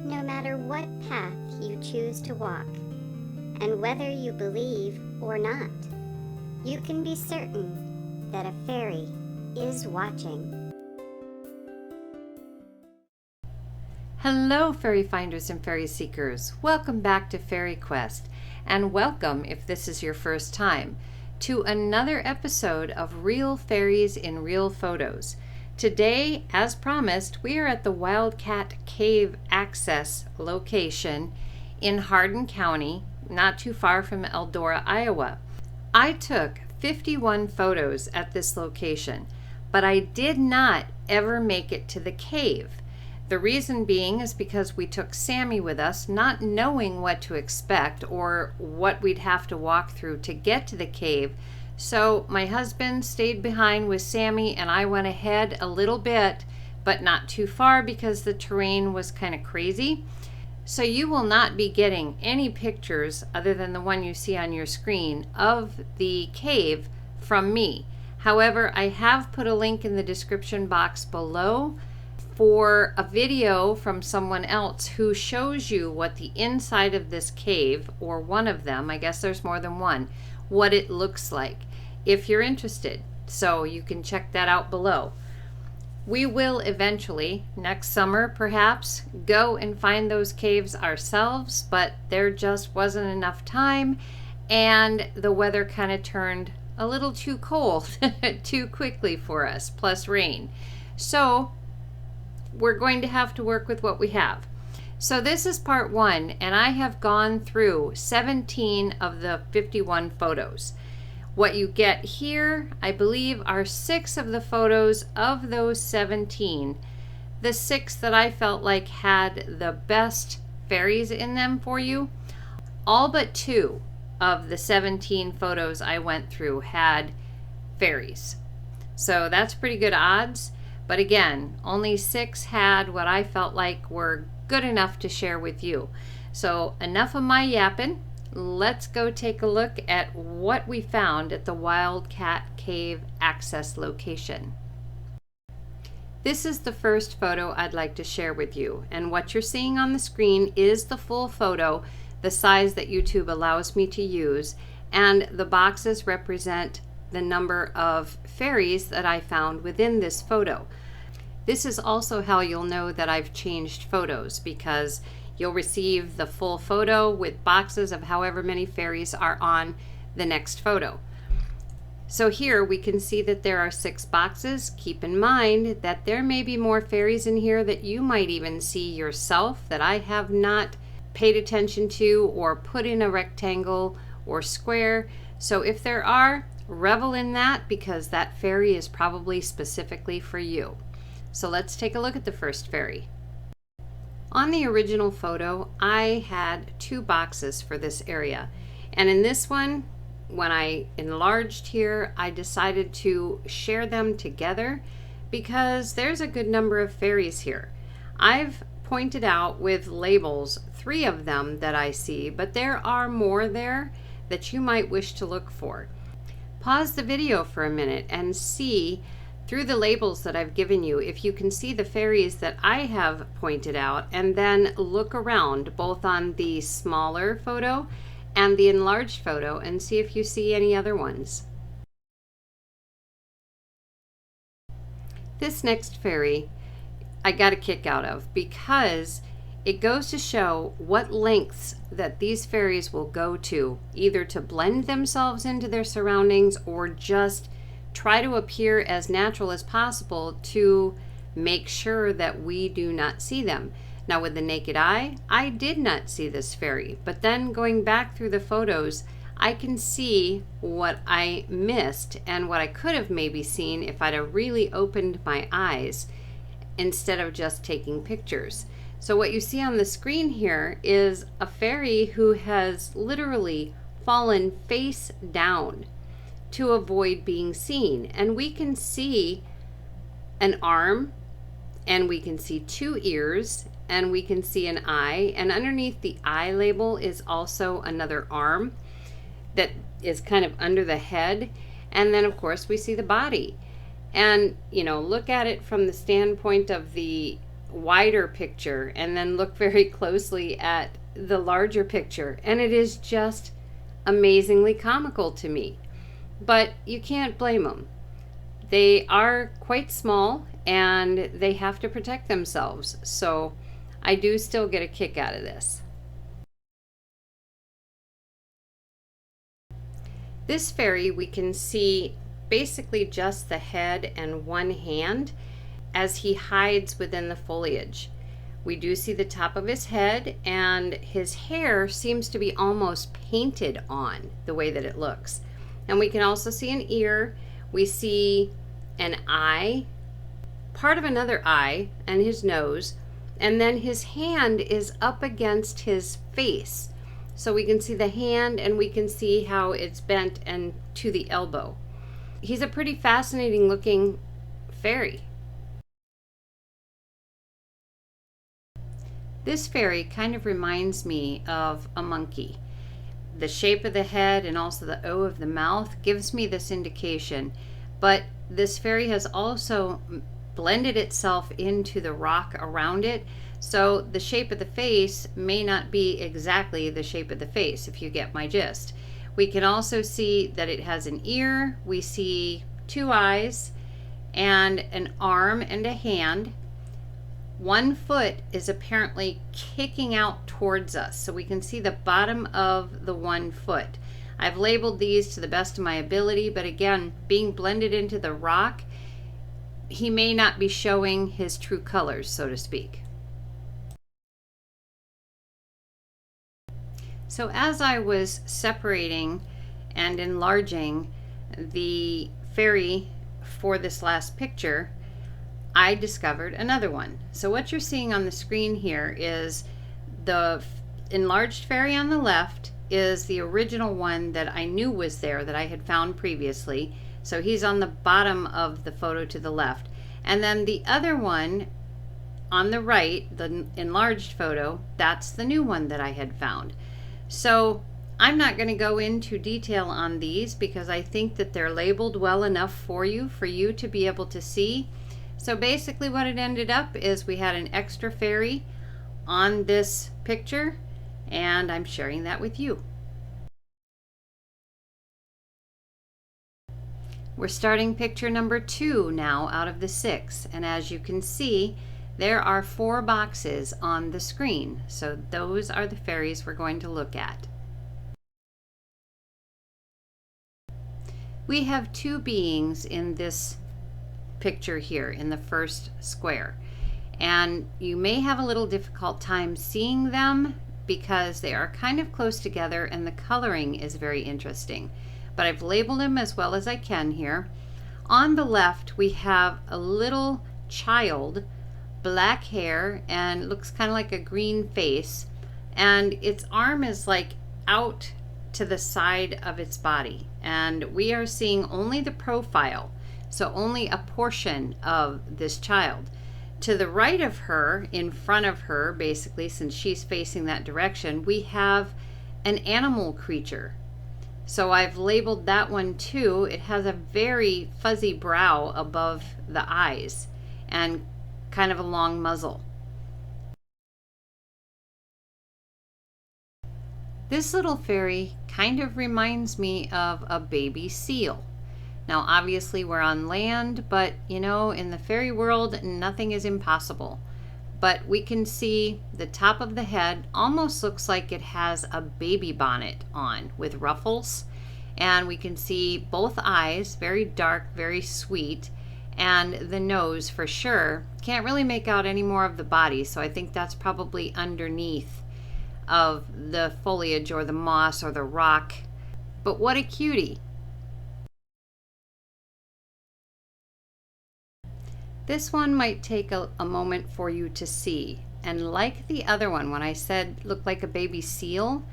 no matter what path you choose to walk, and whether you believe or not, you can be certain that a fairy is watching. Hello, fairy finders and fairy seekers. Welcome back to FaerieQuest, and welcome, if this is your first time, to another episode of Real Fairies in Real Photos. Today, as promised, we are at the WildCat Cave Access location in Hardin County, not too far from Eldora, Iowa. I took 51 photos at this location, but I did not ever make it to the cave. The reason being is because we took Sammy with us, not knowing what to expect or what we'd have to walk through to get to the cave. So my husband stayed behind with Sammy and I went ahead a little bit, but not too far because the terrain was kind of crazy. So you will not be getting any pictures other than the one you see on your screen of the cave from me. However, I have put a link in the description box below for a video from someone else who shows you what the inside of this cave, or one of them, I guess there's more than one, what it looks like, if you're interested. So you can check that out below. We will eventually, next summer perhaps, go and find those caves ourselves, but there just wasn't enough time and the weather kind of turned a little too cold too quickly for us, plus rain. So we're going to have to work with what we have. So this is part one, and I have gone through 17 of the 51 photos. What you get here, I believe, are 6 of the photos of those 17. The 6 that I felt like had the best fairies in them for you. All but 2 of the 17 photos I went through had fairies. So that's pretty good odds. But again, only 6 had what I felt like were good enough to share with you. So enough of my yapping. Let's go take a look at what we found at the WildCat Cave Access location. This is the first photo I'd like to share with you, and what you're seeing on the screen is the full photo, the size that YouTube allows me to use, and the boxes represent the number of fairies that I found within this photo. This is also how you'll know that I've changed photos, because you'll receive the full photo with boxes of however many fairies are on the next photo. So here we can see that there are 6 boxes. Keep in mind that there may be more fairies in here that you might even see yourself that I have not paid attention to or put in a rectangle or square. So if there are, revel in that, because that fairy is probably specifically for you. So let's take a look at the first fairy. On the original photo, I had 2 boxes for this area. And in this one, when I enlarged here, I decided to share them together because there's a good number of fairies here. I've pointed out with labels 3 of them that I see, but there are more there that you might wish to look for. Pause the video for a minute and see through the labels that I've given you if you can see the fairies that I have pointed out, and then look around both on the smaller photo and the enlarged photo and see if you see any other ones. This next fairy I got a kick out of because it goes to show what lengths that these fairies will go to, either to blend themselves into their surroundings or just try to appear as natural as possible to make sure that we do not see them. Now with the naked eye, I did not see this fairy, but then going back through the photos, I can see what I missed and what I could have maybe seen if I'd have really opened my eyes instead of just taking pictures. So what you see on the screen here is a fairy who has literally fallen face down to avoid being seen. And we can see an arm, and we can see 2 ears, and we can see an eye, and underneath the eye label is also another arm that is kind of under the head, and then of course we see the body. And you know, look at it from the standpoint of the wider picture and then look very closely at the larger picture, and it is just amazingly comical to me. But you can't blame them. They are quite small and they have to protect themselves, so I do still get a kick out of this. This fairy, we can see basically just the head and one hand as he hides within the foliage. We do see the top of his head, and his hair seems to be almost painted on the way that it looks. And we can also see an ear. We see an eye, part of another eye, and his nose. And then his hand is up against his face. So we can see the hand, and we can see how it's bent and to the elbow. He's a pretty fascinating looking fairy. This fairy kind of reminds me of a monkey. The shape of the head and also the O of the mouth gives me this indication, but this fairy has also blended itself into the rock around it, so the shape of the face may not be exactly the shape of the face, if you get my gist. We can also see that it has an ear, we see two eyes, and an arm and a hand. One foot is apparently kicking out towards us, so we can see the bottom of the one foot. I've labeled these to the best of my ability, but again, being blended into the rock, he may not be showing his true colors, so to speak. So as I was separating and enlarging the fairy for this last picture, I discovered another one. So what you're seeing on the screen here is the enlarged fairy on the left is the original one that I knew was there, that I had found previously. So he's on the bottom of the photo to the left. And then the other one on the right, the enlarged photo, that's the new one that I had found. So I'm not going to go into detail on these because I think that they're labeled well enough for you to be able to see. So basically what it ended up is we had an extra fairy on this picture, and I'm sharing that with you. We're starting picture number 2 now out of the 6, and as you can see, there are 4 boxes on the screen. So those are the fairies we're going to look at. We have 2 beings in this picture here in the first square, and you may have a little difficult time seeing them because they are kind of close together and the coloring is very interesting, but I've labeled them as well as I can here. On the left we have a little child, black hair, and looks kind of like a green face, and its arm is like out to the side of its body, and we are seeing only the profile. So only a portion of this child. To the right of her, in front of her, basically, since she's facing that direction, we have an animal creature. So I've labeled that one too. It has a very fuzzy brow above the eyes and kind of a long muzzle. This little fairy kind of reminds me of a baby seal. Now obviously we're on land, but you know, in the fairy world nothing is impossible. But we can see the top of the head almost looks like it has a baby bonnet on with ruffles, and we can see both eyes, very dark, very sweet, and the nose for sure. Can't really make out any more of the body, so I think that's probably underneath of the foliage or the moss or the rock. But what a cutie. This one might take a moment for you to see, and like the other one, when I said looked like a baby seal,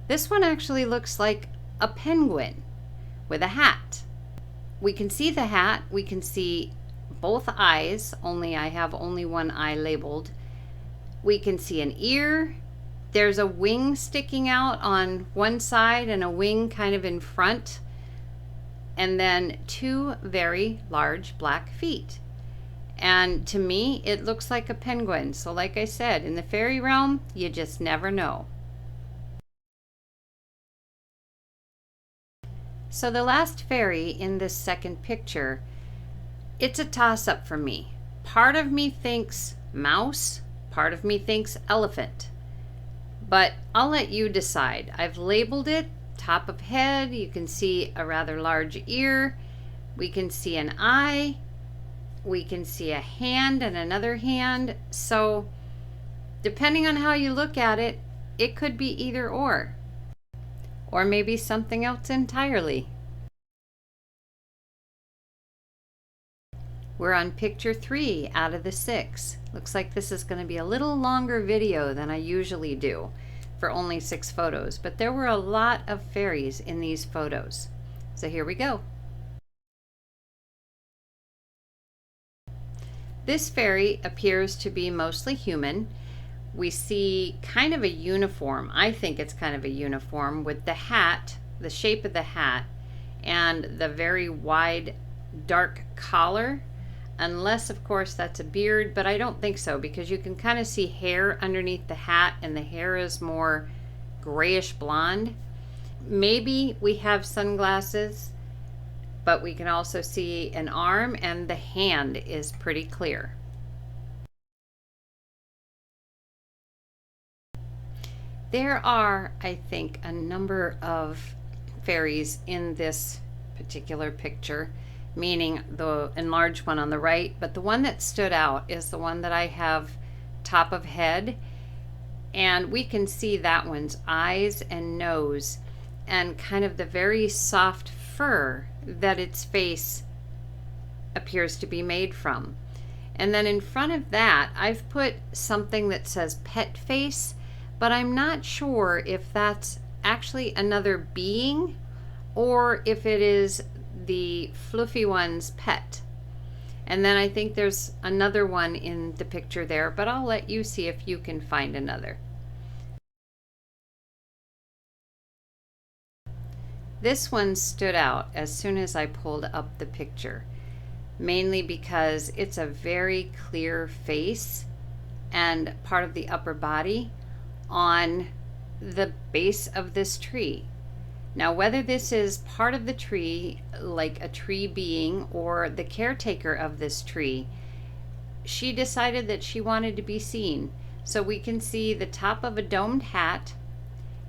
this one actually looks like a penguin with a hat. We can see the hat, we can see both eyes, only I have only one eye labeled. We can see an ear, there's a wing sticking out on one side and a wing kind of in front, and then 2 very large black feet. And to me, it looks like a penguin. So like I said, in the fairy realm, you just never know. So the last fairy in this second picture, it's a toss-up for me. Part of me thinks mouse, part of me thinks elephant. But I'll let you decide. I've labeled it top of head. You can see a rather large ear. We can see an eye. We can see a hand and another hand. So depending on how you look at it, it could be either or maybe something else entirely. We're on picture 3 out of the 6. Looks like this is going to be a little longer video than I usually do for only 6 photos, but there were a lot of fairies in these photos. So here we go. This fairy appears to be mostly human. We see kind of a uniform. I think it's kind of a uniform with the hat, the shape of the hat, and the very wide dark collar. Unless, of course, that's a beard, but I don't think so because you can kind of see hair underneath the hat and the hair is more grayish blonde. Maybe we have sunglasses, but we can also see an arm and the hand is pretty clear. There are, I think, a number of fairies in this particular picture, meaning the enlarged one on the right, but the one that stood out is the one that I have top of head, and we can see that one's eyes and nose and kind of the very soft fur that its face appears to be made from. And then in front of that, I've put something that says pet face, but I'm not sure if that's actually another being or if it is the fluffy one's pet. And then I think there's another one in the picture there, but I'll let you see if you can find another. This one stood out as soon as I pulled up the picture, mainly because it's a very clear face and part of the upper body on the base of this tree. Now, whether this is part of the tree, like a tree being, or the caretaker of this tree, she decided that she wanted to be seen. So we can see the top of a domed hat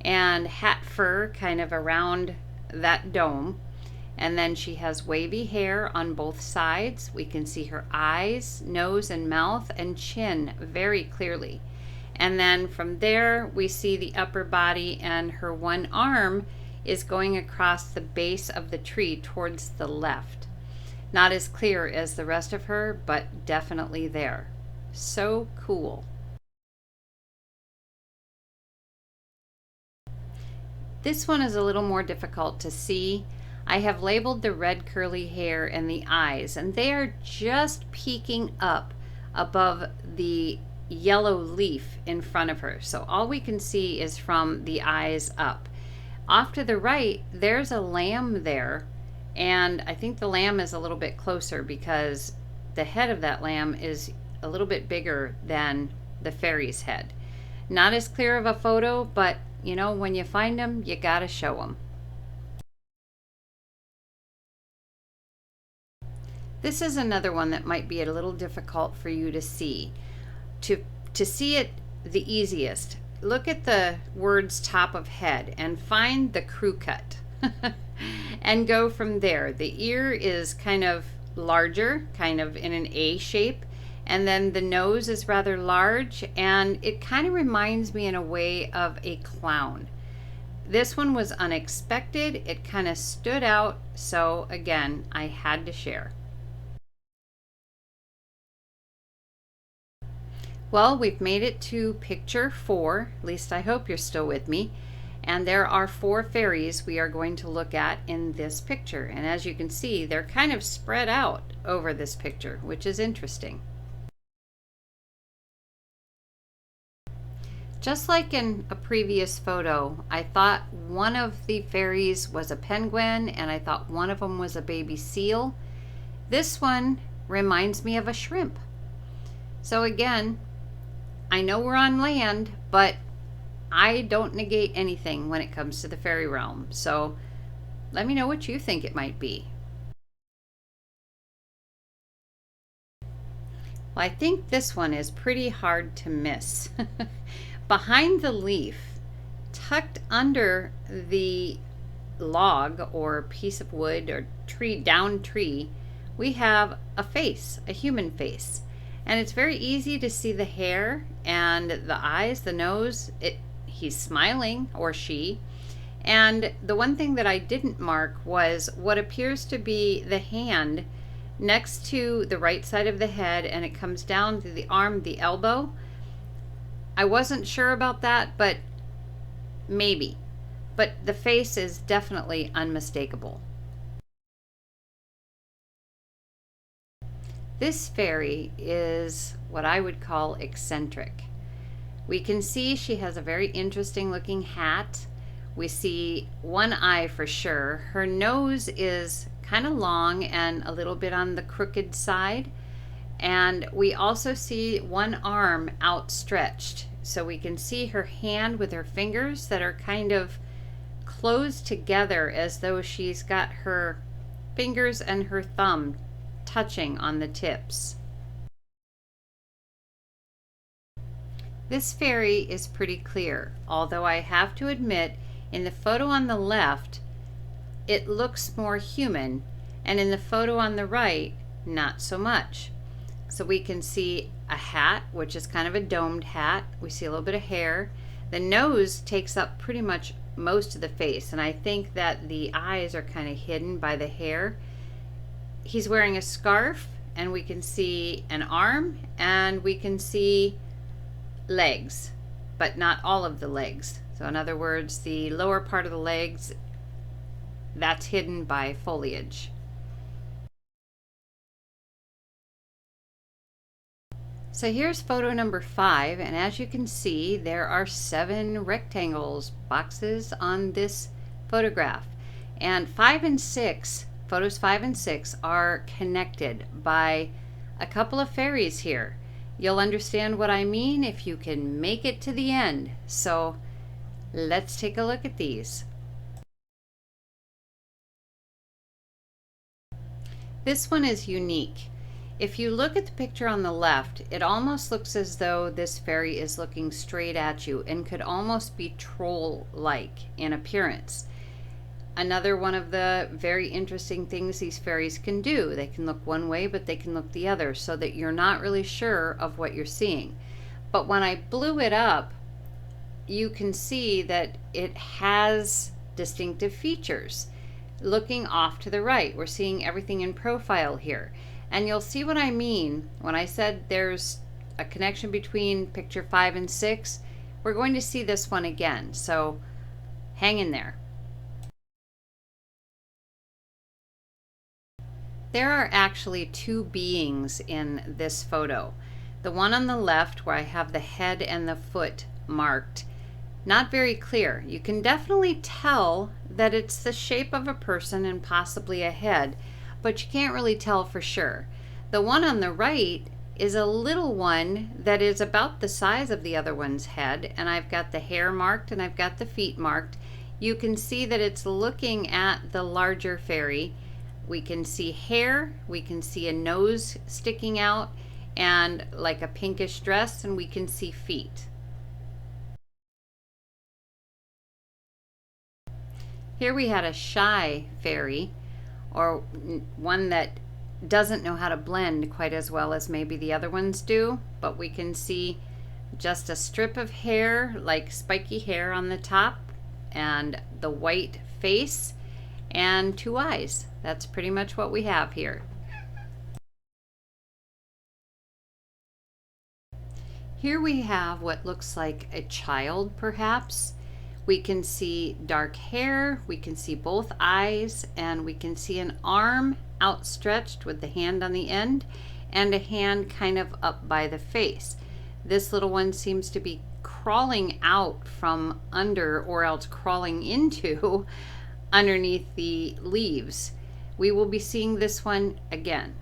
and hat fur kind of around that dome. And then she has wavy hair on both sides. We can see her eyes, nose, and mouth and chin very clearly. And then from there, we see the upper body, and her one arm is going across the base of the tree towards the left. Not as clear as the rest of her, but definitely there. So cool. This one is a little more difficult to see. I have labeled the red curly hair and the eyes, and they are just peeking up above the yellow leaf in front of her. So all we can see is from the eyes up. Off to the right, there's a lamb there, and I think the lamb is a little bit closer because the head of that lamb is a little bit bigger than the fairy's head. Not as clear of a photo, but you know, when you find them, you gotta show them. This is another one that might be a little difficult for you to see. To see it the easiest, look at the words top of head and find the crew cut and go from there. The ear is kind of larger, kind of in an A shape, and then the nose is rather large, and it kind of reminds me in a way of a clown. This one was unexpected. It kind of stood out, so again, I had to share. Well, we've made it to picture 4, at least I hope you're still with me, and there are 4 fairies we are going to look at in this picture, and as you can see, they're kind of spread out over this picture, which is interesting. Just like in a previous photo, I thought one of the fairies was a penguin and I thought one of them was a baby seal. This one reminds me of a shrimp. So again, I know we're on land, but I don't negate anything when it comes to the fairy realm. So let me know what you think it might be. Well, I think this one is pretty hard to miss. Behind the leaf, tucked under the log or piece of wood or down tree, we have a face, a human face. And it's very easy to see the hair and the eyes, the nose. He's smiling, or she. And the one thing that I didn't mark was what appears to be the hand next to the right side of the head, and it comes down to the arm, the elbow. I wasn't sure about that, but maybe. But the face is definitely unmistakable. This fairy is what I would call eccentric. We can see she has a very interesting looking hat. We see one eye for sure. Her nose is kind of long and a little bit on the crooked side. And we also see one arm outstretched. So we can see her hand with her fingers that are kind of closed together as though she's got her fingers and her thumb touching on the tips. This fairy is pretty clear, although I have to admit in the photo on the left it looks more human, and in the photo on the right not so much. So we can see a hat, which is kind of a domed hat. We see a little bit of hair. The nose takes up pretty much most of the face, and I think that the eyes are kind of hidden by the hair. He's wearing a scarf, and we can see an arm, and we can see legs, but not all of the legs. So in other words, the lower part of the legs, that's hidden by foliage. So here's photo number 5, and as you can see, there are 7 rectangles, boxes on this photograph. And 5 and 6, photos 5 and 6 are connected by a couple of fairies here. You'll understand what I mean if you can make it to the end. So let's take a look at these. This one is unique. If you look at the picture on the left, it almost looks as though this fairy is looking straight at you and could almost be troll-like in appearance. Another one of the very interesting things these fairies can do, they can look one way but they can look the other, so that you're not really sure of what you're seeing. But when I blew it up, you can see that it has distinctive features. Looking off to the right, we're seeing everything in profile here. And you'll see what I mean when I said there's a connection between picture 5 and 6. We're going to see this one again, so hang in there. There are actually 2 beings in this photo. The one on the left, where I have the head and the foot marked, not very clear. You can definitely tell that it's the shape of a person and possibly a head, but you can't really tell for sure. The one on the right is a little one that is about the size of the other one's head, and I've got the hair marked and I've got the feet marked. You can see that it's looking at the larger fairy. We can see hair, we can see a nose sticking out and like a pinkish dress, and we can see feet. Here we had a shy fairy, or one that doesn't know how to blend quite as well as maybe the other ones do, but we can see just a strip of hair, like spiky hair on the top, and the white face and 2 eyes. That's pretty much what we have here. Here we have what looks like a child, perhaps. We can see dark hair, we can see both eyes, and we can see an arm outstretched with the hand on the end, and a hand kind of up by the face. This little one seems to be crawling out from under, or else crawling into underneath the leaves. We will be seeing this one again.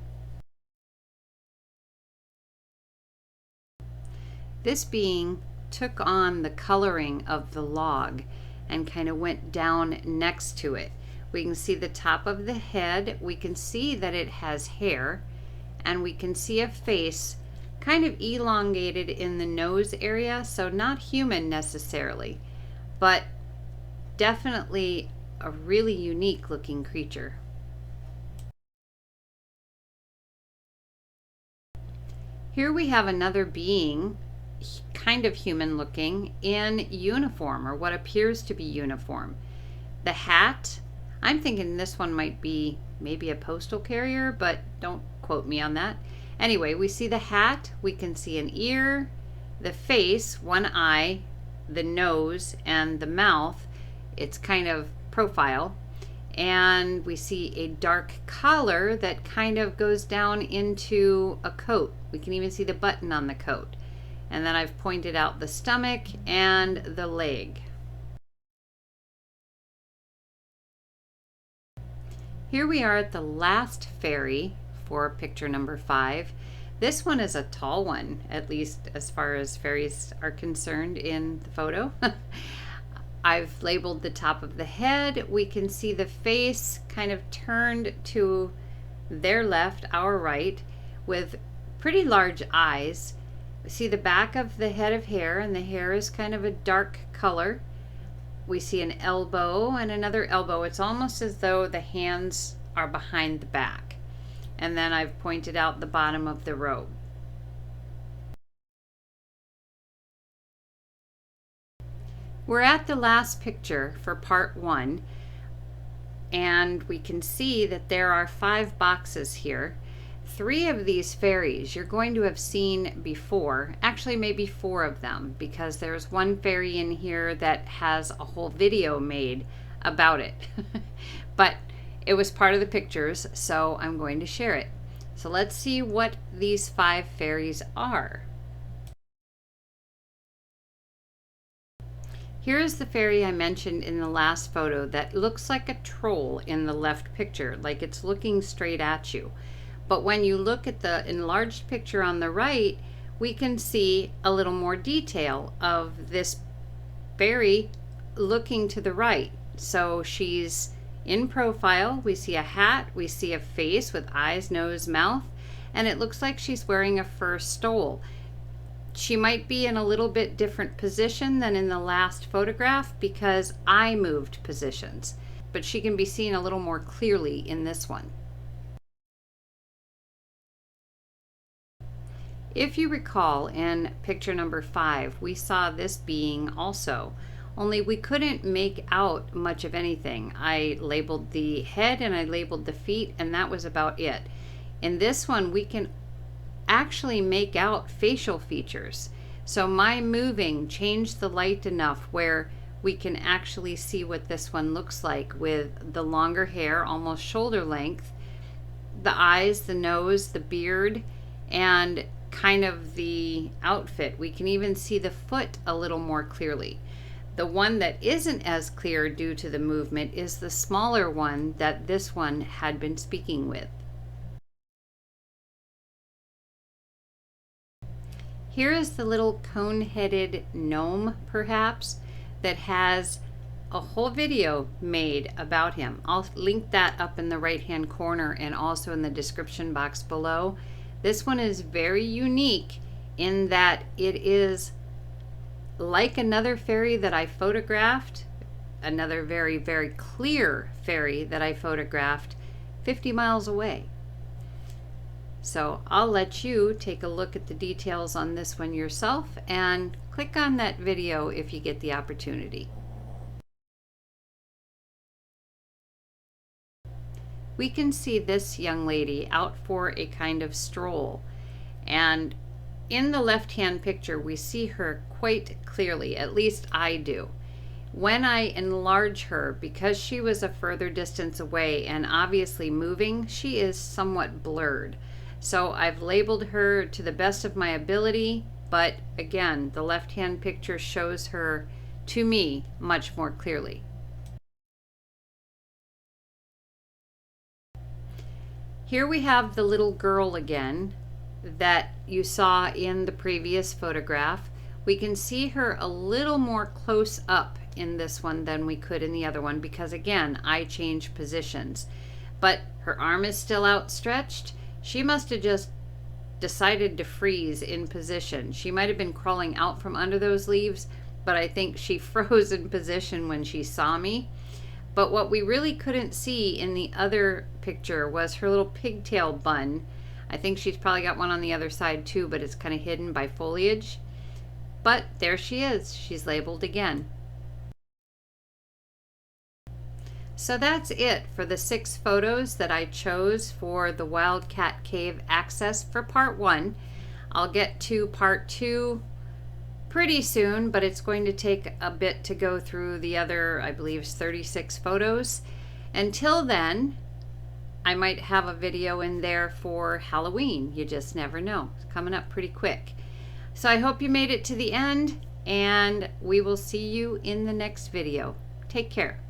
This being took on the coloring of the log and kind of went down next to it. We can see the top of the head. We can see that it has hair, and we can see a face kind of elongated in the nose area, so not human necessarily, but definitely a really unique looking creature. Here we have another being, kind of human looking, in uniform, or what appears to be uniform. The hat, I'm thinking this one might be maybe a postal carrier, but don't quote me on that. Anyway, we see the hat, we can see an ear, the face, one eye, the nose, and the mouth. It's kind of profile. And we see a dark collar that kind of goes down into a coat. We can even see the button on the coat. And then I've pointed out the stomach and the leg. Here we are at the last fairy for picture number 5. This one is a tall one, at least as far as fairies are concerned in the photo. I've labeled the top of the head. We can see the face kind of turned to their left, our right, with pretty large eyes. We see the back of the head of hair, and the hair is kind of a dark color. We see an elbow and another elbow. It's almost as though the hands are behind the back. And then I've pointed out the bottom of the robe. We're at the last picture for part 1, and we can see that there are 5 boxes here. 3 of these fairies you're going to have seen before, actually maybe 4 of them, because there's one fairy in here that has a whole video made about it. But it was part of the pictures, so I'm going to share it. So let's see what these 5 fairies are. Here is the fairy I mentioned in the last photo that looks like a troll in the left picture, like it's looking straight at you. But when you look at the enlarged picture on the right, we can see a little more detail of this fairy looking to the right. So she's in profile. We see a hat, we see a face with eyes, nose, mouth, and it looks like she's wearing a fur stole. She might be in a little bit different position than in the last photograph because I moved positions, but she can be seen a little more clearly in this one. If you recall, in picture number 5, we saw this being also, only we couldn't make out much of anything. I labeled the head and I labeled the feet, and that was about it. In this one, we can actually make out facial features. So my moving changed the light enough where we can actually see what this one looks like, with the longer hair, almost shoulder length, the eyes, the nose, the beard, and kind of the outfit. We can even see the foot a little more clearly. The one that isn't as clear due to the movement is the smaller one that this one had been speaking with. Here is the little cone-headed gnome, perhaps, that has a whole video made about him. I'll link that up in the right-hand corner and also in the description box below. This one is very unique in that it is like another fairy that I photographed, another very, very clear fairy that I photographed 50 miles away. So I'll let you take a look at the details on this one yourself and click on that video if you get the opportunity. We can see this young lady out for a kind of stroll, and in the left-hand picture we see her quite clearly, at least I do. When I enlarge her, because she was a further distance away and obviously moving, she is somewhat blurred. So I've labeled her to the best of my ability, but again, the left-hand picture shows her, to me, much more clearly. Here we have the little girl again that you saw in the previous photograph. We can see her a little more close up in this one than we could in the other one because, again, I changed positions. But her arm is still outstretched. She must have just decided to freeze in position. She might have been crawling out from under those leaves, but I think she froze in position when she saw me. But what we really couldn't see in the other picture was her little pigtail bun. I think she's probably got one on the other side too, but it's kind of hidden by foliage. But there she is. She's labeled again. So that's it for the 6 photos that I chose for the WildCat Cave access for part 1. I'll get to part 2 pretty soon, but it's going to take a bit to go through the other, I believe, 36 photos. Until then, I might have a video in there for Halloween. You just never know. It's coming up pretty quick. So I hope you made it to the end, and we will see you in the next video. Take care.